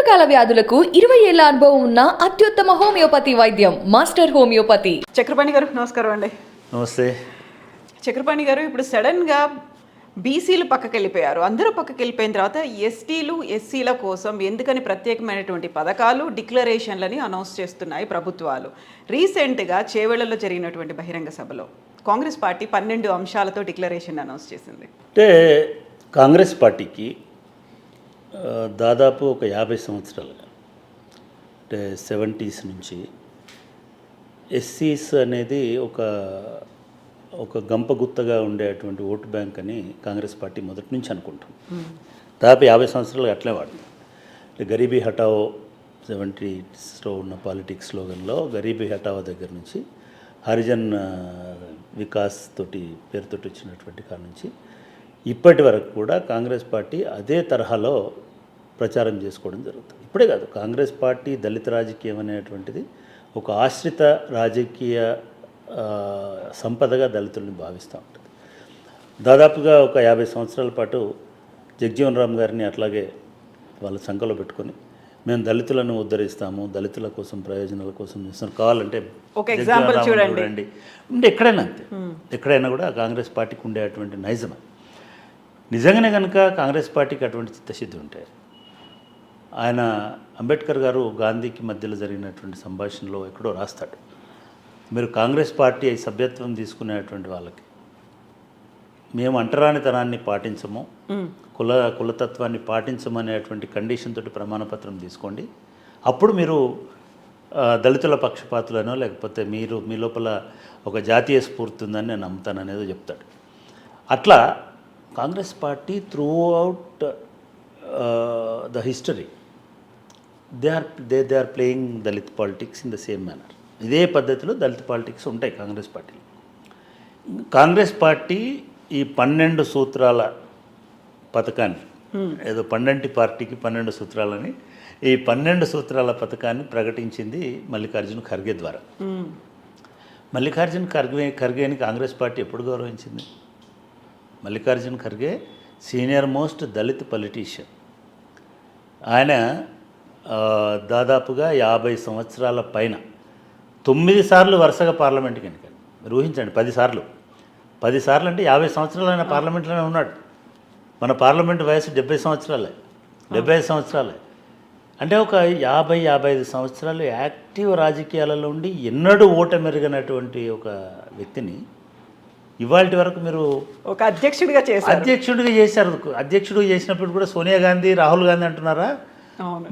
దీర్ఘకాల వ్యాధులకు 20 ఏళ్ల అనుభవం ఉన్న అత్యుత్తమ హోమియోపతి వైద్యం మాస్టర్ హోమియోపతి. చక్రపాణి గారు నమస్కారం అండి. నమస్తే. చక్రపాణి గారు, ఇప్పుడు సడన్గా బీసీలు పక్కకి వెళ్ళిపోయారు. అందరూ పక్కకి వెళ్ళిపోయిన తర్వాత ఎస్టీలు ఎస్సీల కోసం ఎందుకని ప్రత్యేకమైనటువంటి పథకాలు డిక్లరేషన్లని అనౌన్స్ చేస్తున్నాయి ప్రభుత్వాలు. రీసెంట్గా చేవెళ్లలో జరిగినటువంటి బహిరంగ సభలో కాంగ్రెస్ పార్టీ 12 అంశాలతో డిక్లరేషన్ అనౌన్స్ చేసింది. అంటే కాంగ్రెస్ పార్టీకి దాదాపు ఒక 50 సంవత్సరాలుగా, అంటే 70s నుంచి ఎస్సీస్ అనేది ఒక గంపగుత్తగా ఉండేటువంటి ఓటు బ్యాంక్ అని కాంగ్రెస్ పార్టీ మొదటి నుంచి అనుకుంటాం. దాదాపు 50 సంవత్సరాలుగా అట్లే వాడుతుంది. అంటే గరీబీ హటావో 70స్లో ఉన్న పాలిటిక్స్ స్లోగన్లో గరీబీ హటావో దగ్గర నుంచి హరిజన్ వికాస్ తోటి పేరుతోటి వచ్చినటువంటి కాడ నుంచి ఇప్పటి వరకు కూడా కాంగ్రెస్ పార్టీ అదే తరహాలో ప్రచారం చేసుకోవడం జరుగుతుంది. ఇప్పుడే కాదు, కాంగ్రెస్ పార్టీ దళిత రాజకీయం అనేటువంటిది ఒక ఆశ్రిత రాజకీయ సంపదగా దళితుల్ని భావిస్తూ ఉంటుంది. దాదాపుగా ఒక 50 సంవత్సరాల పాటు జగజ్జీవన్ రామ్ గారిని అట్లాగే వాళ్ళ సంఖలో పెట్టుకొని మేము దళితులను ఉద్ధరిస్తాము, దళితుల కోసం ప్రయోజనాల కోసం చేస్తాం, కావాలంటే ఒక ఎగ్జాంపుల్ చూడండి. అంటే ఎక్కడైనా అంతే, ఎక్కడైనా కూడా కాంగ్రెస్ పార్టీకి ఉండేటువంటి నైజం. నిజంగానే కనుక కాంగ్రెస్ పార్టీకి అటువంటి చిత్తశుద్ధి ఉంటాయి. ఆయన అంబేద్కర్ గారు గాంధీకి మధ్యలో జరిగినటువంటి సంభాషణలో ఎక్కడో రాస్తాడు, మీరు కాంగ్రెస్ పార్టీ సభ్యత్వం తీసుకునేటువంటి వాళ్ళకి మేము అంటరానితనాన్ని పాటించము, కులతత్వాన్ని పాటించమనేటువంటి కండిషన్ తోటి ప్రమాణపత్రం తీసుకోండి, అప్పుడు మీరు దళితుల పక్షపాతులనో లేకపోతే మీ లోపల ఒక జాతీయ స్ఫూర్తి ఉందని నేను నమ్ముతాను అనేది చెప్తాడు. అట్లా Congress party throughout the history they are playing Dalit politics in the same manner. ఇదే పద్ధతిలో దళిత పాలిటిక్స్ ఉంటాయి కాంగ్రెస్ పార్టీలో. కాంగ్రెస్ పార్టీ ఈ 12 సూత్రాల పథకాన్ని, ఏదో 12 పార్టీకి 12 సూత్రాలని, ఈ 12 సూత్రాల పథకాన్ని ప్రకటించింది మల్లికార్జున ఖర్గే ద్వారా. మల్లికార్జున ఖర్గేని కాంగ్రెస్ పార్టీ ఎప్పుడు గౌరవించింది? Mallikarjuna Kharge senior most Dalit politician. ఆయన దాదాపుగా 50 సంవత్సరాల పైన 9 సార్లు వరుసగా పార్లమెంట్కి ఎన్నికలు. మీరు ఊహించండి, 10 సార్లు అంటే 50 సంవత్సరాలు ఆయన పార్లమెంట్లోనే ఉన్నాడు. మన పార్లమెంట్ వయసు 70 సంవత్సరాలే, 75 సంవత్సరాలే. అంటే ఒక 50-55 సంవత్సరాలు యాక్టివ్ రాజకీయాలలో ఉండి ఎన్నడూ ఓటమెరుగనటువంటి ఒక వ్యక్తిని ఇవాళ వరకు మీరు ఒక అధ్యక్షుడిగా చేశారు. అధ్యక్షుడిగా చేసినప్పుడు కూడా సోనియా గాంధీ, రాహుల్ గాంధీ అంటున్నారా?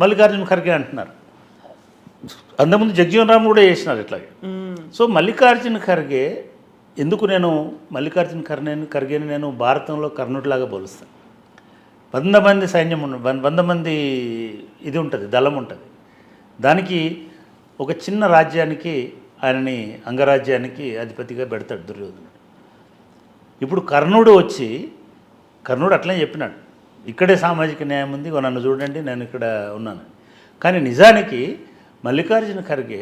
మల్లికార్జున ఖర్గే అంటున్నారు. అంతకుముందు జగజ్జీవన్ రామ్ కూడా చేసినారు ఇట్లాగే. సో మల్లికార్జున ఖర్గే, ఎందుకు నేను మల్లికార్జున ఖర్గేని నేను భారతంలో కర్ణుడిలాగా పోలుస్తాను. 100 మంది సైన్యం 100 మంది ఇది ఉంటుంది, దళం ఉంటుంది. దానికి ఒక చిన్న రాజ్యానికి ఆయనని అంగరాజ్యానికి అధిపతిగా పెడతాడు దుర్యోధనుడు. ఇప్పుడు కర్ణుడు అట్లనే చెప్పినాడు, ఇక్కడే సామాజిక న్యాయం ఉంది, నన్ను చూడండి నేను ఇక్కడ ఉన్నాను. కానీ నిజానికి మల్లికార్జున ఖర్గే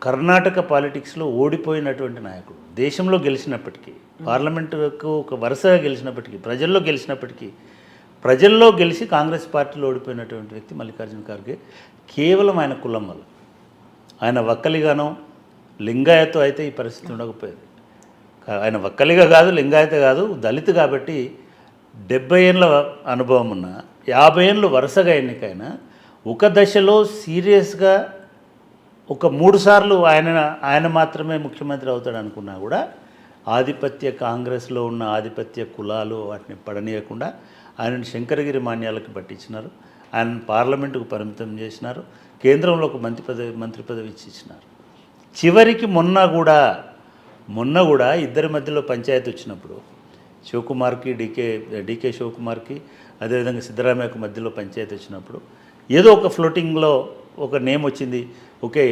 కర్ణాటక పాలిటిక్స్లో ఓడిపోయినటువంటి నాయకుడు. దేశంలో గెలిచినప్పటికీ, పార్లమెంటుకు ఒక వరుసగా గెలిచినప్పటికీ, ప్రజల్లో గెలిచి కాంగ్రెస్ పార్టీలో ఓడిపోయినటువంటి వ్యక్తి మల్లికార్జున ఖర్గే. కేవలం ఆయన కులం వల్ల. ఆయన వక్కలిగానో లింగాయతో అయితే ఈ పరిస్థితి ఉండకపోయేది. ఆయన వక్కలిగా కాదు, లింగాయత కాదు, దళిత్ కాబట్టి 70 ఏళ్ళ అనుభవం ఉన్న, 50 ఏళ్ళు వరుసగా ఎన్నికైనా ఒక దశలో సీరియస్గా ఒక 3 సార్లు ఆయన మాత్రమే ముఖ్యమంత్రి అవుతాడు అనుకున్నా కూడా కాంగ్రెస్లో ఉన్న ఆధిపత్య కులాలు వాటిని పడనీయకుండా ఆయనను శంకరగిరి మాన్యాలకు పట్టించినారు. ఆయన పార్లమెంటుకు పరిమితం చేసినారు. కేంద్రంలో ఒక మంత్రి పదవి ఇచ్చినారు. చివరికి మొన్న కూడా ఇద్దరి మధ్యలో పంచాయతీ వచ్చినప్పుడు శివకుమార్కి డీకే శివకుమార్కి, అదేవిధంగా సిద్ధరామయ్యకు మధ్యలో పంచాయతీ వచ్చినప్పుడు ఏదో ఒక ఫ్లోటింగ్లో ఒక నేమ్ వచ్చింది. ఓకే,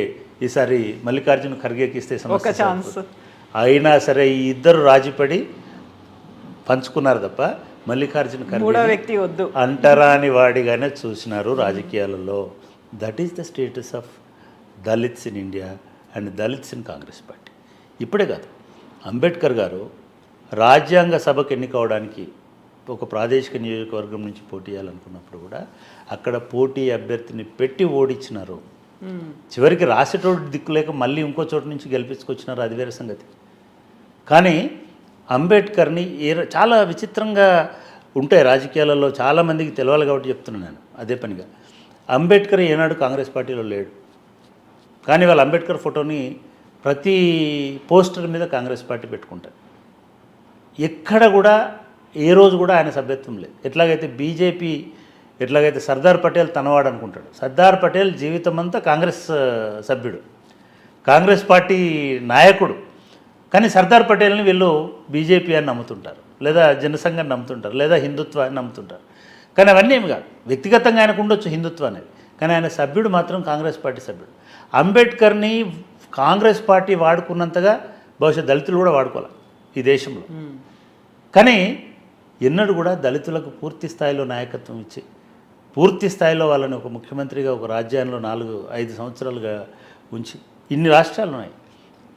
ఈసారి మల్లికార్జున ఖర్గేకి ఇస్తే సమస్య అయినా సరే ఈ ఇద్దరు రాజీపడి పంచుకున్నారు తప్ప మల్లికార్జున ఖర్గే వద్దు అంటరాని వాడిగానే చూసినారు రాజకీయాలలో. That is the status of Dalits in India and Dalits in Congress party. ఇప్పుడే కాదు, అంబేద్కర్ గారు రాజ్యాంగ సభకు ఎన్నికవడానికి ఒక ప్రాదేశిక నియోజకవర్గం నుంచి పోటీ చేయాలనుకున్నప్పుడు కూడా అక్కడ పోటీ అభ్యర్థిని పెట్టి ఓడించినారు. చివరికి రాసేటోడు దిక్కులేక మళ్ళీ ఇంకో చోటు నుంచి గెలిపించుకొచ్చినారు, అది వేరే సంగతి. కానీ అంబేద్కర్ని చాలా విచిత్రంగా ఉంటాయి రాజకీయాలలో, చాలామందికి తెలియాలి కాబట్టి చెప్తున్నాను నేను అదే పనిగా. అంబేద్కర్ ఏనాడు కాంగ్రెస్ పార్టీలో లేడు, కానీ వాళ్ళు అంబేద్కర్ ఫోటోని ప్రతి పోస్టర్ మీద కాంగ్రెస్ పార్టీ పెట్టుకుంటారు. ఎక్కడ కూడా ఏ రోజు కూడా ఆయన సభ్యత్వం లేదు. ఎట్లాగైతే బీజేపీ ఎట్లాగైతే సర్దార్ పటేల్ తనవాడు అనుకుంటాడు, సర్దార్ పటేల్ జీవితం అంతా కాంగ్రెస్ సభ్యుడు, కాంగ్రెస్ పార్టీ నాయకుడు. కానీ సర్దార్ పటేల్ని వీళ్ళు బీజేపీ అని నమ్ముతుంటారు, లేదా జనసంఘాన్ని నమ్ముతుంటారు, లేదా హిందుత్వాన్ని నమ్ముతుంటారు. కానీ అవన్నీ ఏమి కాదు. వ్యక్తిగతంగా ఆయనకు ఉండొచ్చు హిందుత్వం అనేది, కానీ ఆయన సభ్యుడు మాత్రం కాంగ్రెస్ పార్టీ సభ్యుడు. అంబేద్కర్ని కాంగ్రెస్ పార్టీ వాడుకున్నంతగా బహుశా దళితులు కూడా వాడుకోవాలి ఈ దేశంలో. కానీ ఎన్నడూ కూడా దళితులకు పూర్తి స్థాయిలో నాయకత్వం ఇచ్చి, పూర్తి స్థాయిలో వాళ్ళని ఒక ముఖ్యమంత్రిగా ఒక రాజ్యాంగంలో 4-5 సంవత్సరాలుగా ఉంచి, ఇన్ని రాష్ట్రాలు ఉన్నాయి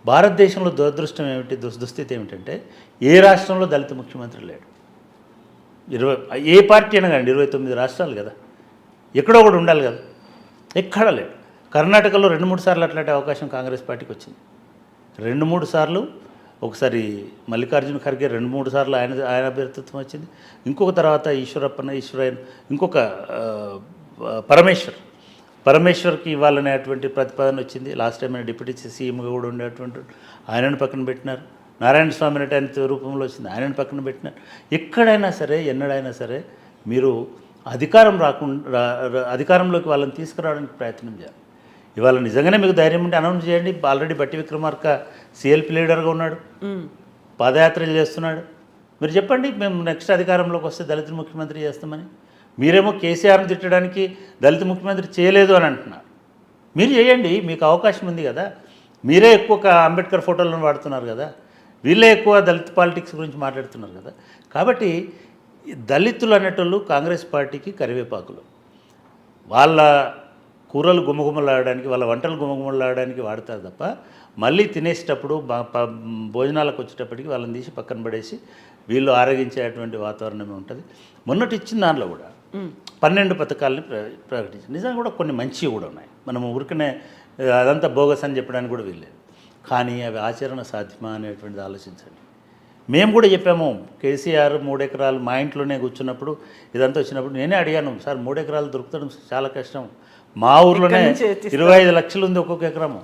భారతదేశంలో. దురదృష్టం ఏమిటి, దుస్థితి ఏమిటంటే ఏ రాష్ట్రంలో దళిత ముఖ్యమంత్రి లేడు. ఏ పార్టీ అయినా కానీ 29 రాష్ట్రాలు కదా, ఎక్కడో ఒకటి ఉండాలి కదా, ఎక్కడా లేడు. కర్ణాటకలో 2-3 సార్లు అట్లాంటి అవకాశం కాంగ్రెస్ పార్టీకి వచ్చింది. 2-3 సార్లు, ఒకసారి మల్లికార్జున ఖర్గే 2-3 సార్లు ఆయన అభ్యర్థిత్వం వచ్చింది. ఇంకొక తర్వాత ఈశ్వరయ్య, ఇంకొక పరమేశ్వర్కి ఇవ్వాలనేటువంటి ప్రతిపాదన వచ్చింది. లాస్ట్ టైం ఆయన డిప్యూటీ సీఎంగా కూడా ఉండేటువంటి ఆయనను పక్కన పెట్టినారు. నారాయణ స్వామి అనేటి ఆయన రూపంలో వచ్చింది, ఆయనను పక్కన పెట్టినారు. ఎక్కడైనా సరే, ఎన్నడైనా సరే మీరు అధికారంలోకి వాళ్ళని తీసుకురావడానికి ప్రయత్నం చేయాలి. ఇవాళ నిజంగానే మీకు ధైర్యం ఉంటే అనౌన్స్ చేయండి. ఆల్రెడీ బట్టి విక్రమార్క సిఎల్పి లీడర్గా ఉన్నాడు, పాదయాత్రలు చేస్తున్నాడు. మీరు చెప్పండి, మేము నెక్స్ట్ అధికారంలోకి వస్తే దళిత ముఖ్యమంత్రి చేస్తామని. మీరేమో కేసీఆర్ని తిట్టడానికి దళిత ముఖ్యమంత్రి చేయలేదు అని అంటున్నారు. మీరు చేయండి, మీకు అవకాశం ఉంది కదా. మీరే ఎక్కువ అంబేద్కర్ ఫోటోలను వాడుతున్నారు కదా, వీళ్ళే ఎక్కువ దళిత పాలిటిక్స్ గురించి మాట్లాడుతున్నారు కదా. కాబట్టి దళితులు అనేటోళ్ళు కాంగ్రెస్ పార్టీకి కరివేపాకులు. వాళ్ళ కూరలు గుమగుమలాడడానికి, వాళ్ళ వంటలు గుమగుమలాడడానికి వాడతారు తప్ప మళ్ళీ తినేసేటప్పుడు భోజనాలకు వచ్చేటప్పటికి వాళ్ళని తీసి పక్కన పడేసి వీళ్ళు ఆరగించేటువంటి వాతావరణమే ఉంటుంది. మొన్నటి ఇచ్చిన దానిలో కూడా 12 పథకాలని ప్రకటించి, నిజంగా కూడా కొన్ని మంచివి కూడా ఉన్నాయి. మనం ఊరికనే అదంతా బోగస్ అని చెప్పడానికి కూడా వీల్లేదు. కానీ అవి ఆచరణ సాధ్యమా అనేటువంటిది ఆలోచించండి. మేము కూడా చెప్పాము, కేసీఆర్ 3 ఎకరాలు మా ఇంట్లోనే కూర్చున్నప్పుడు ఇదంతా వచ్చినప్పుడు నేనే అడిగాను, సార్ 3 ఎకరాలు దొరుకుతడం చాలా కష్టం, మా ఊర్లోనే 25 లక్షలు ఉంది ఒక్కొక్క ఎకరము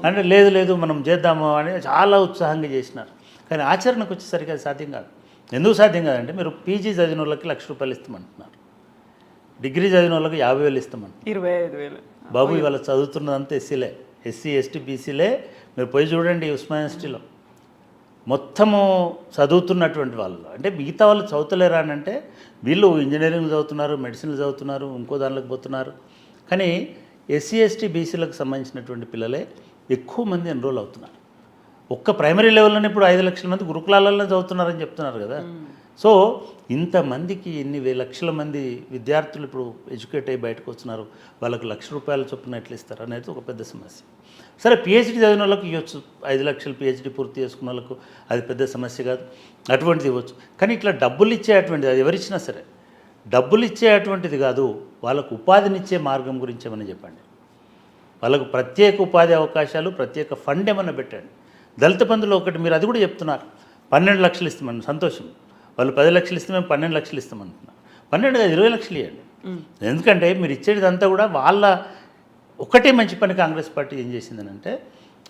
అంటే. లేదు మనం చేద్దాము అని చాలా ఉత్సాహంగా చేసినారు. కానీ ఆచరణకు వచ్చేసరికి అది సాధ్యం కాదు. ఎందుకు సాధ్యం కాదంటే, మీరు పీజీ చదివిన వాళ్ళకి ₹1,00,000 ఇస్తామంటున్నారు, డిగ్రీ చదివిన వాళ్ళకి 50,000 ఇస్తామంటున్నారు. 25,000 బాబు ఇవాళ చదువుతున్నదంతా ఎస్సీలే, ఎస్సీ ఎస్టీ బీసీలే. మీరు పోయి చూడండి ఉస్మాన్ యూనివర్సిటీలో మొత్తము చదువుతున్నటువంటి వాళ్ళు. అంటే మిగతా వాళ్ళు చదువుతలేరా అని అంటే, వీళ్ళు ఇంజనీరింగ్ చదువుతున్నారు, మెడిసిన్లు చదువుతున్నారు, ఇంకో దానిలోకి పోతున్నారు. కానీ ఎస్సీ ఎస్టీ బీసీలకు సంబంధించినటువంటి పిల్లలే ఎక్కువ మంది ఎన్రోల్ అవుతున్నారు. ఒక్క ప్రైమరీ లెవెల్లోనే ఇప్పుడు 5 లక్షల మంది గురుకులాలలో చదువుతున్నారని చెప్తున్నారు కదా. సో ఇంతమందికి ఇన్ని లక్షల మంది విద్యార్థులు ఇప్పుడు ఎడ్యుకేట్ అయ్యి బయటకు వస్తున్నారు. వాళ్ళకి ₹1,00,000 చొప్పున ఎట్లా ఇస్తారు అనేది ఒక పెద్ద సమస్య. సరే, పిహెచ్డీ చదివిన వాళ్ళకి ఇవ్వచ్చు, 5 లక్షలు పిహెచ్డీ పూర్తి చేసుకున్న వాళ్ళకు అది పెద్ద సమస్య కాదు, అటువంటిది ఇవ్వచ్చు. కానీ ఇట్లా డబ్బులు ఇచ్చేటువంటిది, అది ఎవరిచ్చినా సరే డబ్బులు ఇచ్చేటువంటిది కాదు, వాళ్ళకు ఉపాధినిచ్చే మార్గం గురించి ఏమన్నా చెప్పండి. వాళ్ళకు ప్రత్యేక ఉపాధి అవకాశాలు, ప్రత్యేక ఫండ్ ఏమన్నా పెట్టండి. దళిత బంధులో ఒకటి మీరు అది కూడా చెప్తున్నారు, 12 లక్షలు ఇస్తామని. సంతోషం, వాళ్ళు 10 లక్షలు ఇస్తే మేము 12 లక్షలు ఇస్తామంటున్నారు. 12 కాదు, 20 లక్షలు ఇవ్వండి. ఎందుకంటే మీరు ఇచ్చేదంతా కూడా వాళ్ళ ఒకటే మంచి పని కాంగ్రెస్ పార్టీ ఏం చేసిందని అంటే,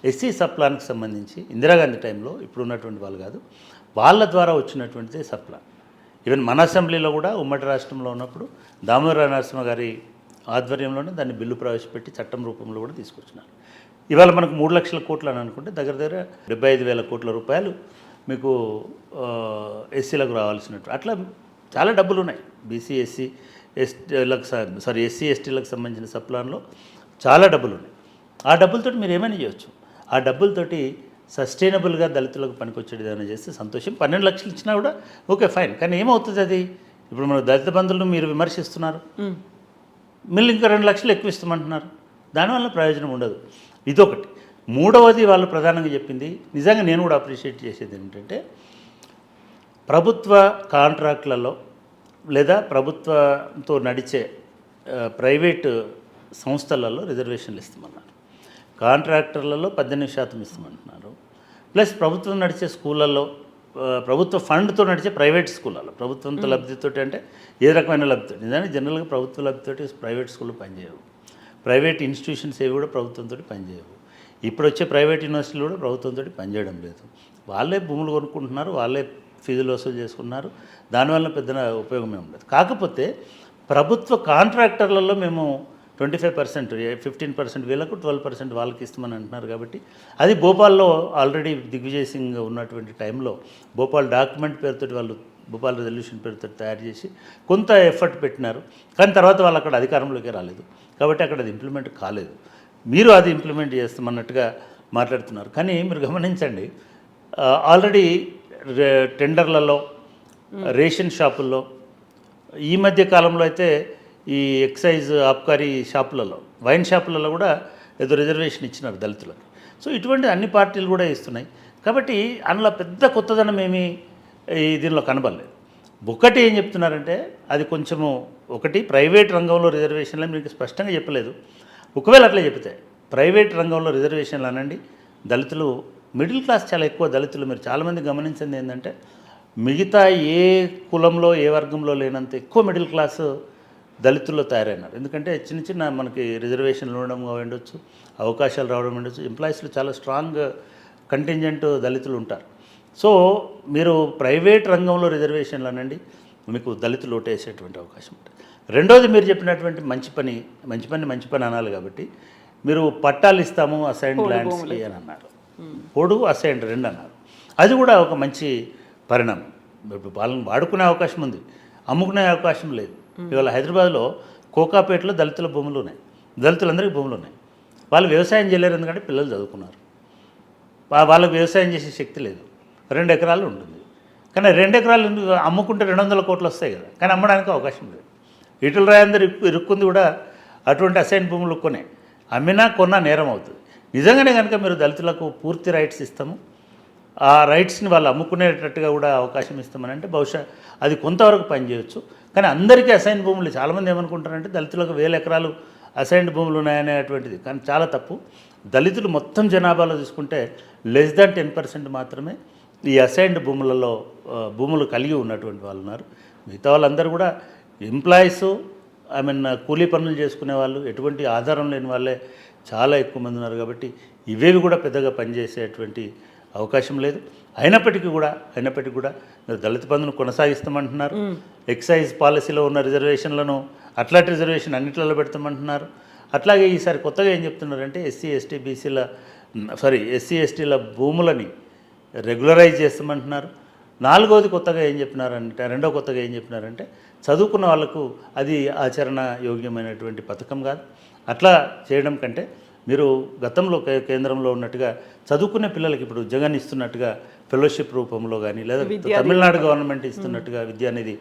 ఎస్సీ సప్లాన్కి సంబంధించి ఇందిరాగాంధీ టైంలో, ఇప్పుడు ఉన్నటువంటి వాళ్ళు కాదు, వాళ్ళ ద్వారా వచ్చినటువంటిది సప్లాన్. ఈవెన్ మన అసెంబ్లీలో కూడా ఉమ్మడి రాష్ట్రంలో ఉన్నప్పుడు దామోదర నరసింహ గారి ఆధ్వర్యంలోనే దాన్ని బిల్లు ప్రవేశపెట్టి చట్టం రూపంలో కూడా తీసుకొచ్చినారు. ఇవాళ మనకు 3 లక్షల కోట్లు అని అనుకుంటే దగ్గర 75,000 కోట్ల రూపాయలు మీకు ఎస్సీలకు రావాల్సినట్టు. అట్లా చాలా డబ్బులు ఉన్నాయి. బీసీ ఎస్సీ ఎస్టీలకు సంబంధించిన సప్లాన్లో చాలా డబ్బులు ఉన్నాయి. ఆ డబ్బులతో మీరు ఏమైనా చేయవచ్చు. ఆ డబ్బులతోటి సస్టైనబుల్గా దళితులకు పనికొచ్చేది ఏదైనా చేస్తే సంతోషం. 12 లక్షలు ఇచ్చినా కూడా ఓకే, ఫైన్. కానీ ఏమవుతుంది అది? ఇప్పుడు మన దళిత బంధువులను మీరు విమర్శిస్తున్నారు, మళ్ళీ ఇంకా 2 లక్షలు ఎక్కువ ఇస్తామంటున్నారు, దానివల్ల ప్రయోజనం ఉండదు. ఇదొకటి. మూడవది వాళ్ళు ప్రధానంగా చెప్పింది, నిజంగా నేను కూడా అప్రిషియేట్ చేసేది ఏంటంటే, ప్రభుత్వ కాంట్రాక్ట్లలో లేదా ప్రభుత్వంతో నడిచే ప్రైవేటు సంస్థలలో రిజర్వేషన్లు ఇస్తామన్నారు. కాంట్రాక్టర్లలో 18% ఇస్తామంటున్నారు. ప్లస్ ప్రభుత్వం నడిచే స్కూళ్ళల్లో ప్రభుత్వ ఫండ్తో నడిచే ప్రైవేట్ స్కూళ్ళలో ప్రభుత్వంతో లబ్ధితోటి అంటే ఏ రకమైన లబ్ధితో నిజానికి జనరల్గా ప్రభుత్వ లబ్ధితోటి ప్రైవేట్ స్కూళ్ళు పనిచేయవు. ప్రైవేట్ ఇన్స్టిట్యూషన్స్ ఏవి కూడా ప్రభుత్వంతో పనిచేయవు. ఇప్పుడు వచ్చే ప్రైవేట్ యూనివర్సిటీలు కూడా ప్రభుత్వంతో పనిచేయడం లేదు. వాళ్ళే భూములు కొనుక్కుంటున్నారు, వాళ్ళే ఫీజులు వసూలు చేసుకున్నారు. దానివల్ల పెద్ద ఉపయోగమే ఉండదు. కాకపోతే ప్రభుత్వ కాంట్రాక్టర్లలో మేము 25%, 15% వీళ్ళకు, 12% వాళ్ళకి ఇస్తామని అంటున్నారు. కాబట్టి అది భోపాల్లో ఆల్రెడీ దిగ్విజయ్ సింగ్ ఉన్నటువంటి టైంలో భోపాల్ డాక్యుమెంట్ పేరుతో వాళ్ళు భోపాల్ రెజల్యూషన్ పేరుతో తయారు చేసి కొంత ఎఫర్ట్ పెట్టినారు. కానీ తర్వాత వాళ్ళు అక్కడ అధికారంలోకి రాలేదు. కాబట్టి అక్కడ అది ఇంప్లిమెంట్ కాలేదు. మీరు అది ఇంప్లిమెంట్ చేస్తామన్నట్టుగా మాట్లాడుతున్నారు. కానీ మీరు గమనించండి, ఆల్రెడీ టెండర్లలో, రేషన్ షాపుల్లో, ఈ మధ్య కాలంలో అయితే ఈ ఎక్సైజ్ ఆబ్కారీ షాపులలో, వైన్ షాపులలో కూడా ఏదో రిజర్వేషన్ ఇచ్చినారు దళితులకు. సో ఇటువంటి అన్ని పార్టీలు కూడా ఇస్తున్నాయి. కాబట్టి అందులో పెద్ద కొత్తదనం ఏమీ ఈ దీనిలో కనబడలేదు. ఒకటి ఏం చెప్తున్నారంటే అది కొంచెము ఒకటి ప్రైవేట్ రంగంలో రిజర్వేషన్లు మీకు స్పష్టంగా చెప్పలేదు. ఒకవేళ అట్లా చెప్తే ప్రైవేట్ రంగంలో రిజర్వేషన్లు అనండి, దళితులు మిడిల్ క్లాస్ చాలా ఎక్కువ దళితులు. మీరు చాలామంది గమనించింది ఏంటంటే మిగతా ఏ కులంలో ఏ వర్గంలో లేనంత ఎక్కువ మిడిల్ క్లాసు దళితుల్లో తయారైనారు. ఎందుకంటే చిన్న చిన్న మనకి రిజర్వేషన్లు ఉండడం ఉండొచ్చు, అవకాశాలు రావడం ఉండొచ్చు, ఎంప్లాయీస్లో చాలా స్ట్రాంగ్ కంటింజెంట్ దళితులు ఉంటారు. సో మీరు ప్రైవేట్ రంగంలో రిజర్వేషన్లు అనండి, మీకు దళితులు ఓటేసేటువంటి అవకాశం ఉంటుంది. రెండోది మీరు చెప్పినటువంటి మంచి పని అనాలి. కాబట్టి మీరు పట్టాలు ఇస్తాము అసైన్డ్ ల్యాండ్స్కి అని అన్నారు, పొడుగు అసైన్డ్ 2 అన్నారు. అది కూడా ఒక మంచి పరిణామం. వాళ్ళని వాడుకునే అవకాశం ఉంది, అమ్ముకునే అవకాశం లేదు. ఇవాళ హైదరాబాద్లో కోకాపేటలో దళితుల భూములు ఉన్నాయి, దళితులందరికీ భూములు ఉన్నాయి. వాళ్ళు వ్యవసాయం చేయలేరు, ఎందుకంటే పిల్లలు చదువుకున్నారు. వాళ్ళకు వ్యవసాయం చేసే శక్తి లేదు. 2 ఎకరాలు ఉంటుంది. కానీ 2 ఎకరాలు అమ్ముకుంటే 200 కోట్లు వస్తాయి కదా, కానీ అమ్మడానికి అవకాశం లేదు. ఈటల రాజేందర్ ఇరుక్కుంది కూడా అటువంటి అసైన్ భూములు కొనే, అమ్మినా కొన్నా నేరం అవుతుంది. నిజంగానే కనుక మీరు దళితులకు పూర్తి రైట్స్ ఇస్తాము, ఆ రైట్స్ని వాళ్ళు అమ్ముకునేటట్టుగా కూడా అవకాశం ఇస్తామని అంటే బహుశా అది కొంతవరకు పనిచేయవచ్చు. కానీ అందరికీ అసైన్ భూములు, చాలామంది ఏమనుకుంటారంటే దళితులకు 1000 ఎకరాలు అసైన్డ్ భూములు ఉన్నాయనేటువంటిది. కానీ చాలా తప్పు. దళితులు మొత్తం జనాభాలో చూసుకుంటే <10% మాత్రమే ఈ అసైన్డ్ భూములలో భూములు కలిగి ఉన్నటువంటి వాళ్ళు ఉన్నారు. మిగతా వాళ్ళందరూ కూడా ఎంప్లాయీస్, కూలీ పనులు చేసుకునే వాళ్ళు, ఎటువంటి ఆధారం లేని వాళ్ళే చాలా ఎక్కువ మంది ఉన్నారు. కాబట్టి ఇవేవి కూడా పెద్దగా పనిచేసేటువంటి అవకాశం లేదు. అయినప్పటికీ కూడా మీరు దళిత బంధును కొనసాగిస్తామంటున్నారు. ఎక్సైజ్ పాలసీలో ఉన్న రిజర్వేషన్లను అట్లాంటి రిజర్వేషన్ అన్నిట్లలో పెడతామంటున్నారు. అట్లాగే ఈసారి కొత్తగా ఏం చెప్తున్నారంటే ఎస్సీ ఎస్టీల భూములని రెగ్యులరైజ్ చేస్తామంటున్నారు. రెండో కొత్తగా ఏం చెప్పినారంటే చదువుకున్న వాళ్ళకు అది ఆచరణ యోగ్యమైనటువంటి పథకం కాదు. అట్లా చేయడం కంటే మీరు గతంలో కేంద్రంలో ఉన్నట్టుగా చదువుకునే పిల్లలకి ఇప్పుడు జగన్ ఇస్తున్నట్టుగా ఫెలోషిప్ రూపంలో కానీ, లేదా తమిళనాడు గవర్నమెంట్ ఇస్తున్నట్టుగా విద్యానిధి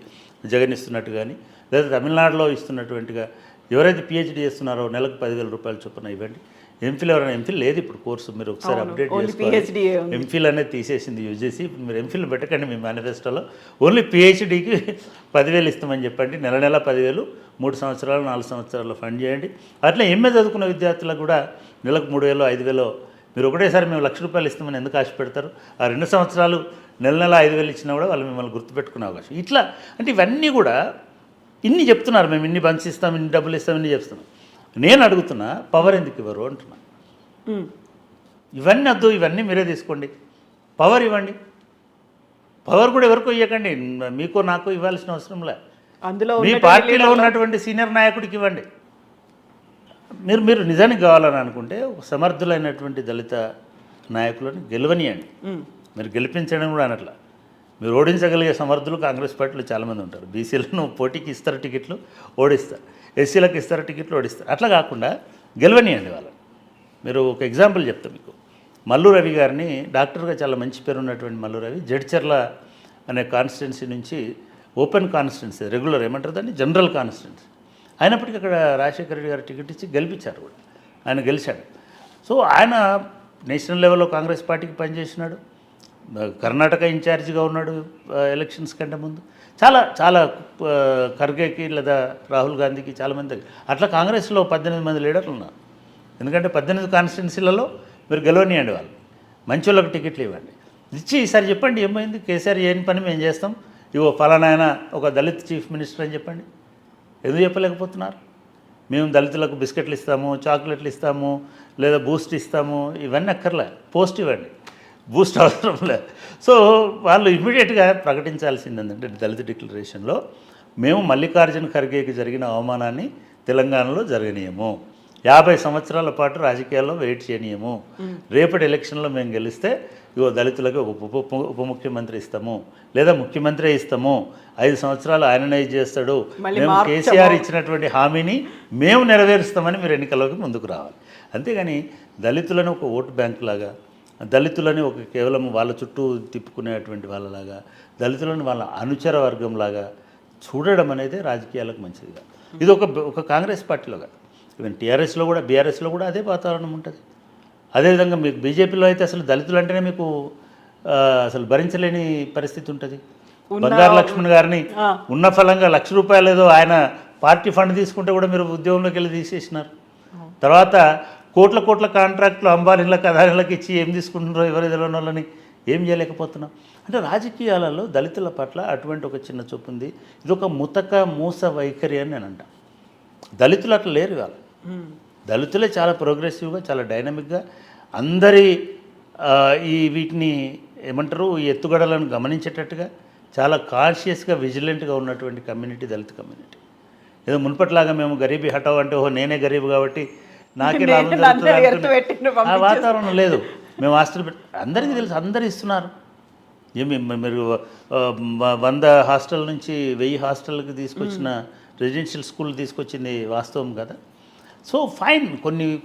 జగన్ ఇస్తున్నట్టు కానీ, లేదా తమిళనాడులో ఇస్తున్నటువంటిగా ఎవరైతే పిహెచ్డీ చేస్తున్నారో నెలకు 10,000 రూపాయలు చొప్పున ఇవ్వండి. ఎంఫిల్ ఎవరైనా ఎంఫిల్ లేదు ఇప్పుడు కోర్సు, మీరు ఒకసారి అప్డేట్ చేసుకోవాలి. ఎంఫిల్ అనేది తీసేసింది యూజీసీ. మీరు ఎంఫిల్ పెట్టకండి మీ మేనిఫెస్టోలో. ఓన్లీ పిహెచ్డీకి 10,000 ఇస్తామని చెప్పండి. నెల 10,000, 3 సంవత్సరాలు 4 సంవత్సరాలు ఫండ్ చేయండి. అట్లా ఎంఏ చదువుకున్న విద్యార్థులకు కూడా నెలకు 3,000, 5,000 మీరు ఒకటేసారి మేము ₹1,00,000 ఇస్తామని ఎందుకు ఆశ పెడతారు? ఆ 2 సంవత్సరాలు నెల 5,000 ఇచ్చినా కూడా వాళ్ళు మిమ్మల్ని గుర్తుపెట్టుకునే అవకాశం. ఇట్లా అంటే ఇవన్నీ కూడా ఇన్ని చెప్తున్నారు, మేము ఇన్ని బంచ్ ఇస్తాం, ఇన్ని డబ్బులు ఇస్తాం, ఇన్ని చెప్తున్నాం. నేను అడుగుతున్నా, పవర్ ఎందుకు ఇవ్వరు అంటున్నా. ఇవన్నీ వద్దు, ఇవన్నీ మీరే తీసుకోండి, పవర్ ఇవ్వండి. పవర్ కూడా ఎవరికో ఇవ్వకండి, మీకో నాకో ఇవ్వాల్సిన అవసరంలే. అందులో మీ పార్టీలో ఉన్నటువంటి సీనియర్ నాయకుడికి ఇవ్వండి. మీరు నిజానికి కావాలని అనుకుంటే ఒక సమర్థులైనటువంటి దళిత నాయకులను గెలవనియండి. మీరు గెలిపించడం కూడా అనట్లా. మీరు ఓడించగలిగే సమర్థులు కాంగ్రెస్ పార్టీలో చాలామంది ఉంటారు. బీసీలను పోటీకి ఇస్తారు టికెట్లు, ఓడిస్తారు. ఎస్సీలకు ఇస్తారు టికెట్లు, ఓడిస్తారు. అట్లా కాకుండా గెలవనియండి వాళ్ళని. మీరు ఒక ఎగ్జాంపుల్ చెప్తాను మీకు. మల్లు రవి గారిని, డాక్టర్గా చాలా మంచి పేరు ఉన్నటువంటి మల్లు రవి, జడ్చర్ల అనే కాన్స్టిట్యున్సీ నుంచి ఓపెన్ కాన్స్టిట్యున్సీ, రెగ్యులర్ ఏమంటారు దాన్ని, జనరల్ కాన్స్టిట్యున్సీ అయినప్పటికీ అక్కడ రాజశేఖర రెడ్డి గారు టికెట్ ఇచ్చి గెలిపించారు కూడా. ఆయన గెలిచాడు. సో ఆయన నేషనల్ లెవెల్లో కాంగ్రెస్ పార్టీకి పనిచేసినాడు. కర్ణాటక ఇన్ఛార్జిగా ఉన్నాడు ఎలక్షన్స్ కంటే ముందు. చాలా చాలా ఖర్గేకి లేదా రాహుల్ గాంధీకి చాలామంది అట్లా కాంగ్రెస్లో 18 మంది లీడర్లు ఉన్నారు. ఎందుకంటే 18 కాన్స్టిట్యున్సీలలో మీరు గెలవనియండి వాళ్ళు, మంచి వాళ్ళకి టికెట్లు ఇవ్వండి, ఇచ్చి ఈసారి చెప్పండి ఏమైంది, కేసీఆర్ ఏం పని మేము చేస్తాం, ఇవో ఫలానా ఆయన ఒక దళిత్ చీఫ్ మినిస్టర్ అని చెప్పండి. ఎందుకు చెప్పలేకపోతున్నారు? మేము దళితులకు బిస్కెట్లు ఇస్తాము, చాక్లెట్లు ఇస్తాము, లేదా బూస్ట్ ఇస్తాము, ఇవన్నీ అక్కర్లే, పోస్ట్ ఇవ్వండి, బూస్ట్ అవసరం లేదు. సో వాళ్ళు ఇమ్మీడియట్గా ప్రకటించాల్సింది ఏంటంటే దళిత డిక్లరేషన్లో మేము మల్లికార్జున ఖర్గేకి జరిగిన అవమానాన్ని తెలంగాణలో జరగనీయము, 50 సంవత్సరాల పాటు రాజకీయాల్లో వెయిట్ చేయనీయము, రేపటి ఎలక్షన్లో మేము గెలిస్తే ఇగో దళితులకు ఒక ఉప ముఖ్యమంత్రి ఇస్తాము, లేదా ముఖ్యమంత్రి ఇస్తాము, 5 సంవత్సరాలు ఆయననే చేస్తాడు, మేము కేసీఆర్ ఇచ్చినటువంటి హామీని మేము నెరవేరుస్తామని మీరు ఎన్నికల్లోకి ముందుకు రావాలి. అంతేగాని దళితులను ఒక ఓటు బ్యాంక్ లాగా, దళితులని ఒక కేవలం వాళ్ళ చుట్టూ తిప్పుకునేటువంటి వాళ్ళలాగా, దళితులను వాళ్ళ అనుచర వర్గంలాగా చూడడం అనేది రాజకీయాలకు మంచిది కాదు. ఇది ఒక కాంగ్రెస్ పార్టీలో కాదు, ఈవెన్ టీఆర్ఎస్లో కూడా, బీఆర్ఎస్లో కూడా అదే వాతావరణం ఉంటుంది. అదేవిధంగా మీకు బీజేపీలో అయితే అసలు దళితులు అంటేనే మీకు అసలు భరించలేని పరిస్థితి ఉంటుంది. బంగారు లక్ష్మణ్ గారిని ఉన్న ఫలంగా ₹1,00,000 ఏదో ఆయన పార్టీ ఫండ్ తీసుకుంటే కూడా మీరు ఉద్యోగంలోకి వెళ్ళి తీసేసినారు. తర్వాత కోట్ల కాంట్రాక్టులు అంబానీలకు అదానీలకు ఇచ్చి ఏం తీసుకుంటున్నారో ఎవరు తెలియని వాళ్ళని ఏం చేయలేకపోతున్నాం. అంటే రాజకీయాలలో దళితుల పట్ల అటువంటి ఒక చిన్న చూపు ఉంది. ఇది ఒక మూస వైఖరి అని నేను అంటాను. దళితులు అట్లా లేరు వాళ్ళు. దళితులే చాలా ప్రోగ్రెసివ్గా, చాలా డైనమిక్గా అందరి వీటిని ఏమంటారు, ఈ ఎత్తుగడలను గమనించేటట్టుగా చాలా కాన్షియస్గా, విజిలెంట్గా ఉన్నటువంటి కమ్యూనిటీ దళిత కమ్యూనిటీ. ఏదో మునుపట్లాగా మేము గరీబీ హటావ్ అంటే నేనే గరీబ్ కాబట్టి నాకే లాభం జరుగుతుంది ఆ వాతావరణం లేదు. మేము హాస్టల్ అందరికీ తెలుసు, అందరు ఇస్తున్నారు. ఏమి మీరు 100 హాస్టల్ నుంచి 1000 హాస్టల్కి తీసుకొచ్చిన రెసిడెన్షియల్ స్కూల్ తీసుకొచ్చింది వాస్తవం కదా. సో ఫైన్,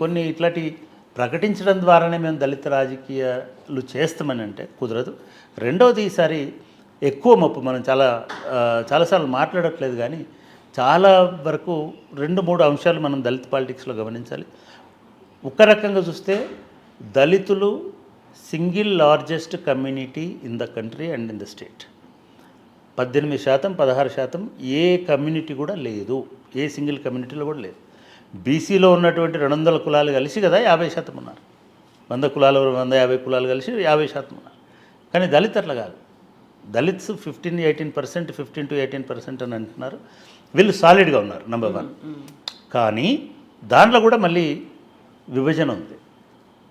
కొన్ని ఇట్లాంటి ప్రకటించడం ద్వారానే మేము దళిత రాజకీయాలు చేస్తామని అంటే కుదరదు. రెండవది, ఈసారి ఎక్కువ మొప్పు మనం చాలాసార్లు మాట్లాడట్లేదు, కానీ చాలా వరకు 2-3 అంశాలు మనం దళిత పాలిటిక్స్లో గమనించాలి. ఒక రకంగా చూస్తే దళితులు single largest community in the country and in the state. 18%, 16% A community కూడా లేదు, ఏ సింగిల్ కమ్యూనిటీలో కూడా లేదు. బీసీలో ఉన్నటువంటి 200 కులాలు కలిసి కదా 50% ఉన్నారు. 100 కులాలు 150 కులాలు కలిసి 50% ఉన్నారు. కానీ దళిత్ అట్లా కాదు. దళిత్స్ 15-18%, 15 to 18% అని అంటున్నారు. వీళ్ళు సాలిడ్గా ఉన్నారు నెంబర్ 1. కానీ దాంట్లో కూడా మళ్ళీ విభజన ఉంది.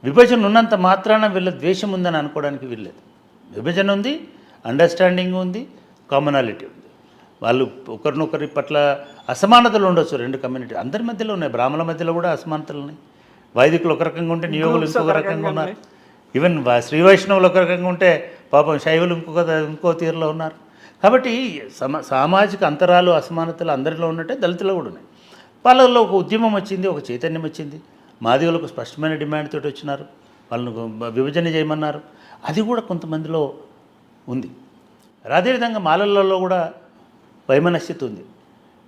విభజన ఉన్నంత మాత్రాన వీళ్ళ ద్వేషం ఉందని అనుకోవడానికి వీల్లేదు. విభజన ఉంది, అండర్స్టాండింగ్ ఉంది, కామనాలిటీ ఉంది. వాళ్ళు ఒకరినొకరి పట్ల అసమానతలు ఉండొచ్చు, 2 కమ్యూనిటీ అందరి మధ్యలో ఉన్నాయి. బ్రాహ్మణుల మధ్యలో కూడా అసమానతలు ఉన్నాయి. వైదికులు ఒక రకంగా ఉంటే నియోగులు ఇంకొక రకంగా ఉన్నారు. ఈవెన్ శ్రీ వైష్ణవులు ఒక రకంగా ఉంటే పాపం శైవులు ఇంకో తీరులో ఉన్నారు. కాబట్టి సామాజిక అంతరాలు, అసమానతలు అందరిలో ఉన్నట్టే దళితులు కూడా ఉన్నాయి. వాళ్ళలో ఒక ఉద్యమం వచ్చింది, ఒక చైతన్యం వచ్చింది. మాదివులకు స్పష్టమైన డిమాండ్ తోటి వచ్చినారు, వాళ్ళను విభజన చేయమన్నారు. అది కూడా కొంతమందిలో ఉంది. అదేవిధంగా మాలలలో కూడా వైమనస్యత ఉంది.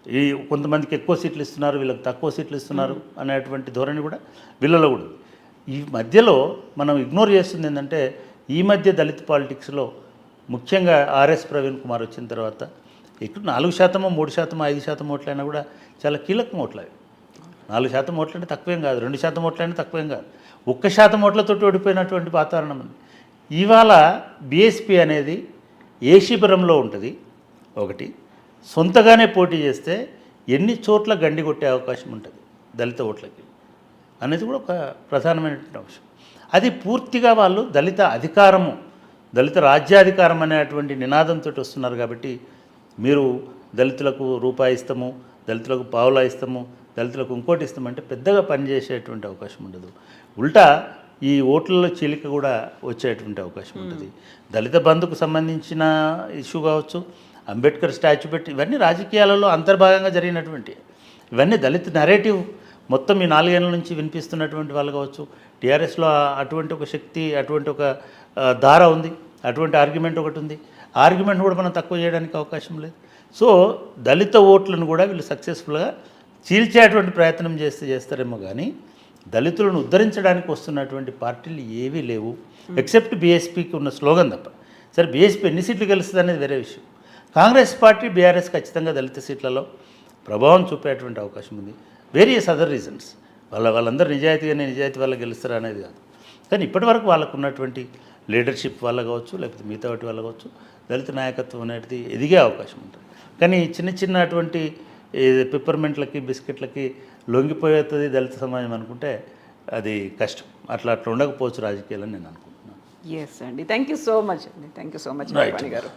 ఈ కొంతమందికి ఎక్కువ సీట్లు ఇస్తున్నారు, వీళ్ళకి తక్కువ సీట్లు ఇస్తున్నారు అనేటువంటి ధోరణి కూడా వీళ్ళలో కూడా ఉంది. ఈ మధ్యలో మనం ఇగ్నోర్ చేస్తుంది ఏంటంటే, ఈ మధ్య దళిత పాలిటిక్స్లో ముఖ్యంగా ఆర్ఎస్ ప్రవీణ్ కుమార్ వచ్చిన తర్వాత ఇక్కడ 4%, 3%, 5% ఓట్లైనా కూడా చాలా కీలకం ఓట్లు అవి. 4% ఓట్లు అంటే తక్కువేం కాదు, 2% ఓట్లు అంటే తక్కువేం కాదు. 1% ఓట్లతో ఓడిపోయినటువంటి వాతావరణం ఉంది. ఇవాళ బీఎస్పీ అనేది ఏషిపురంలో ఉంటుంది. ఒకటి సొంతగానే పోటీ చేస్తే ఎన్ని చోట్ల గండి కొట్టే అవకాశం ఉంటుంది దళిత ఓట్లకి అనేది కూడా ఒక ప్రధానమైనటువంటి అంశం. అది పూర్తిగా వాళ్ళు దళిత అధికారము, దళిత రాజ్యాధికారం అనేటువంటి నినాదంతో వస్తున్నారు. కాబట్టి మీరు దళితులకు రూపాయి ఇస్తాము, దళితులకు పావులా ఇస్తాము, దళితులకు ఇంకోటి ఇస్తామంటే పెద్దగా పనిచేసేటువంటి అవకాశం ఉండదు. ఉల్టా ఈ ఓట్లలో చీలిక కూడా వచ్చేటువంటి అవకాశం ఉంటుంది. దళిత బంధుకు సంబంధించిన ఇష్యూ కావచ్చు, అంబేద్కర్ స్టాచ్యూ పెట్టి, ఇవన్నీ రాజకీయాలలో అంతర్భాగంగా జరిగినటువంటి, ఇవన్నీ దళిత నెరేటివ్ మొత్తం ఈ 4 ఏళ్ళ నుంచి వినిపిస్తున్నటువంటి వాళ్ళు కావచ్చు. టీఆర్ఎస్లో అటువంటి ఒక శక్తి, అటువంటి ఒక ధార ఉంది, అటువంటి ఆర్గ్యుమెంట్ ఒకటి ఉంది. ఆర్గ్యుమెంట్ కూడా మనం తక్కువ చేయడానికి అవకాశం లేదు. సో దళిత ఓట్లను కూడా వీళ్ళు సక్సెస్ఫుల్గా చీల్చేటువంటి ప్రయత్నం చేస్తారేమో కానీ దళితులను ఉద్ధరించడానికి వస్తున్నటువంటి పార్టీలు ఏవీ లేవు, ఎక్సెప్ట్ బీఎస్పీకి ఉన్న స్లోగన్ తప్ప. సరే బీఎస్పీ ఎన్ని సీట్లు గెలుస్తుంది అనేది వేరే విషయం. కాంగ్రెస్ పార్టీ బీఆర్ఎస్ ఖచ్చితంగా దళిత సీట్లలో ప్రభావం చూపేటువంటి అవకాశం ఉంది. వేరియస్ అదర్ రీజన్స్, వాళ్ళందరూ నిజాయితీ వల్ల గెలుస్తారు అనేది కాదు. కానీ ఇప్పటివరకు వాళ్ళకు ఉన్నటువంటి లీడర్షిప్ వల్ల కావచ్చు, లేకపోతే మిగతా వాటి వల్ల కావచ్చు, దళిత నాయకత్వం అనేది ఎదిగే అవకాశం ఉంటుంది. కానీ చిన్న అటువంటి పిప్పర్మెంట్లకి బిస్కెట్లకి లొంగిపోతుంది దళిత సమాజం అనుకుంటే అది కష్టం. అట్లా ఉండకపోవచ్చు రాజకీయాలని నేను అనుకుంటున్నాను. ఎస్ అండి, థ్యాంక్ యూ సో మచ్ అండి, thank you so much Right. గారు.